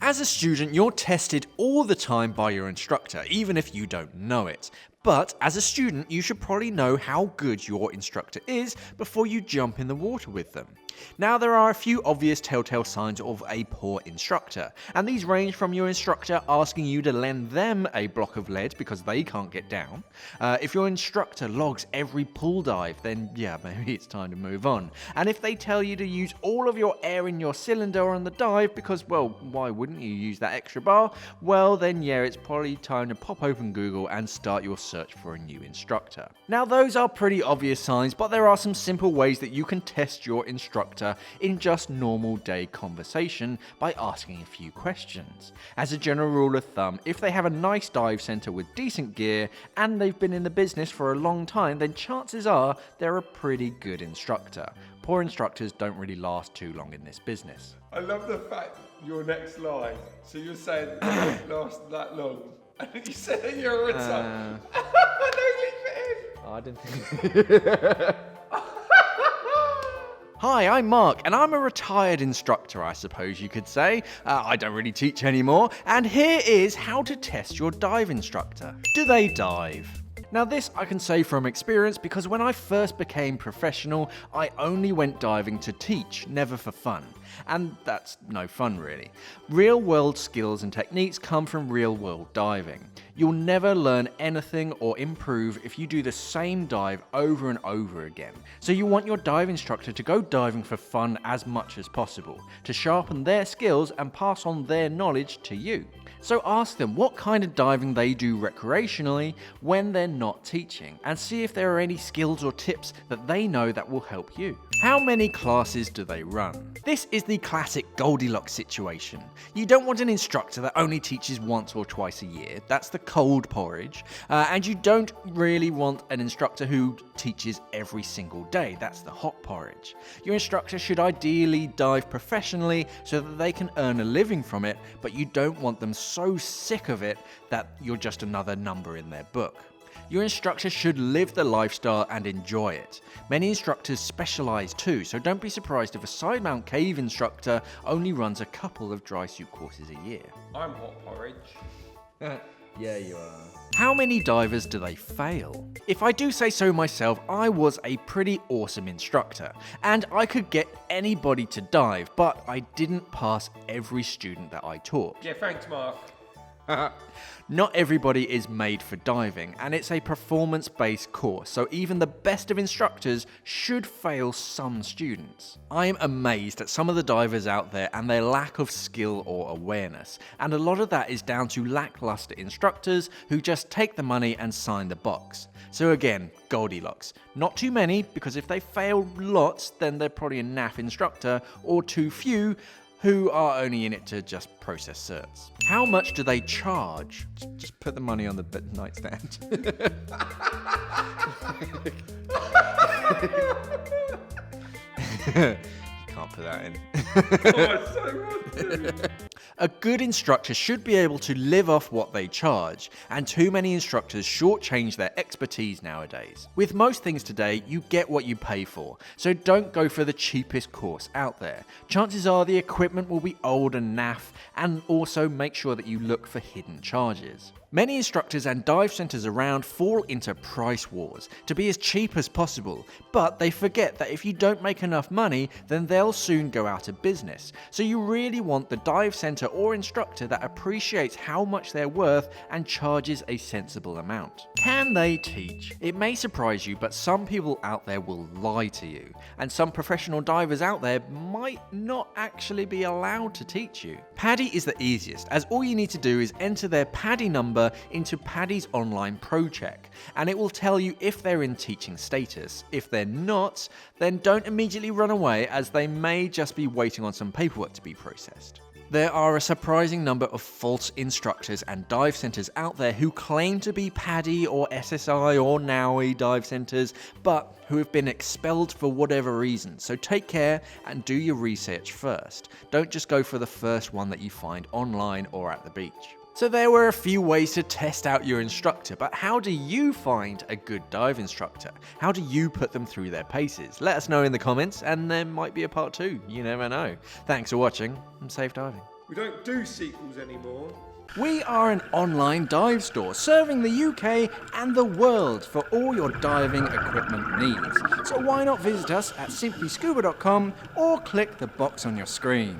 As a student, you're tested all the time by your instructor, even if you don't know it. But as a student, you should probably know how good your instructor is before you jump in the water with them. Now, there are a few obvious telltale signs of a poor instructor, and these range from your instructor asking you to lend them a block of lead because they can't get down. If your instructor logs every pool dive, then yeah, maybe it's time to move on. And if they tell you to use all of your air in your cylinder on the dive because, well, why wouldn't you use that extra bar? Well, then yeah, it's probably time to pop open Google and start your search for a new instructor. Now, those are pretty obvious signs, but there are some simple ways that you can test your instructor in just normal day conversation by asking a few questions. As a general rule of thumb, if they have a nice dive center with decent gear and they've been in the business for a long time, then chances are they're a pretty good instructor. Poor instructors don't really last too long in this business. I love the fact your next line, so you're saying they don't last that long, and then you said that you're a retired. Don't leave it in. I didn't think... Hi, I'm Mark, and I'm a retired instructor, I suppose you could say. I don't really teach anymore, and here is how to test your dive instructor. Do they dive? Now, this I can say from experience because when I first became professional, I only went diving to teach, never for fun. And that's no fun, really. Real-world skills and techniques come from real-world diving. You'll never learn anything or improve if you do the same dive over and over again. So you want your dive instructor to go diving for fun as much as possible, to sharpen their skills and pass on their knowledge to you. So ask them what kind of diving they do recreationally when they're not teaching, and see if there are any skills or tips that they know that will help you. How many classes do they run? This is the classic Goldilocks situation. You don't want an instructor that only teaches once or twice a year. That's the cold porridge. And you don't really want an instructor who teaches every single day. That's the hot porridge. Your instructor should ideally dive professionally so that they can earn a living from it, but you don't want them so sick of it that you're just another number in their book. Your instructor should live the lifestyle and enjoy it. Many instructors specialize too, so don't be surprised if a side mount cave instructor only runs a couple of dry suit courses a year. I'm hot porridge. Yeah, you are. How many divers do they fail? If I do say so myself, I was a pretty awesome instructor, and I could get anybody to dive, but I didn't pass every student that I taught. Yeah, thanks, Mark. Not everybody is made for diving, and it's a performance-based course, so even the best of instructors should fail some students. I am amazed at some of the divers out there and their lack of skill or awareness, and a lot of that is down to lackluster instructors who just take the money and sign the box. So again, Goldilocks. Not too many, because if they fail lots, then they're probably a naff instructor, or too few, who are only in it to just process certs. How much do they charge? Just put the money on the nightstand. You can't put that in. Oh, so good. A good instructor should be able to live off what they charge, and too many instructors shortchange their expertise nowadays. With most things today, you get what you pay for, so don't go for the cheapest course out there. Chances are the equipment will be old and naff, and also make sure that you look for hidden charges. Many instructors and dive centers around fall into price wars to be as cheap as possible, but they forget that if you don't make enough money, then they'll soon go out of business. So you really want the dive center or instructor that appreciates how much they're worth and charges a sensible amount. Can they teach? It may surprise you, but some people out there will lie to you, and some professional divers out there might not actually be allowed to teach you. PADI is the easiest, as all you need to do is enter their PADI number into PADI's online pro check, and it will tell you if they're in teaching status. If they're not, then don't immediately run away, as they may just be waiting on some paperwork to be processed. There are a surprising number of false instructors and dive centers out there who claim to be PADI or SSI or NAUI dive centers, but who have been expelled for whatever reason. So take care and do your research first. Don't just go for the first one that you find online or at the beach. So there were a few ways to test out your instructor, but how do you find a good dive instructor? How do you put them through their paces? Let us know in the comments, and there might be a part 2. You never know. Thanks for watching, and safe diving. We don't do sequels anymore. We are an online dive store serving the UK and the world for all your diving equipment needs. So why not visit us at simplyscuba.com or click the box on your screen.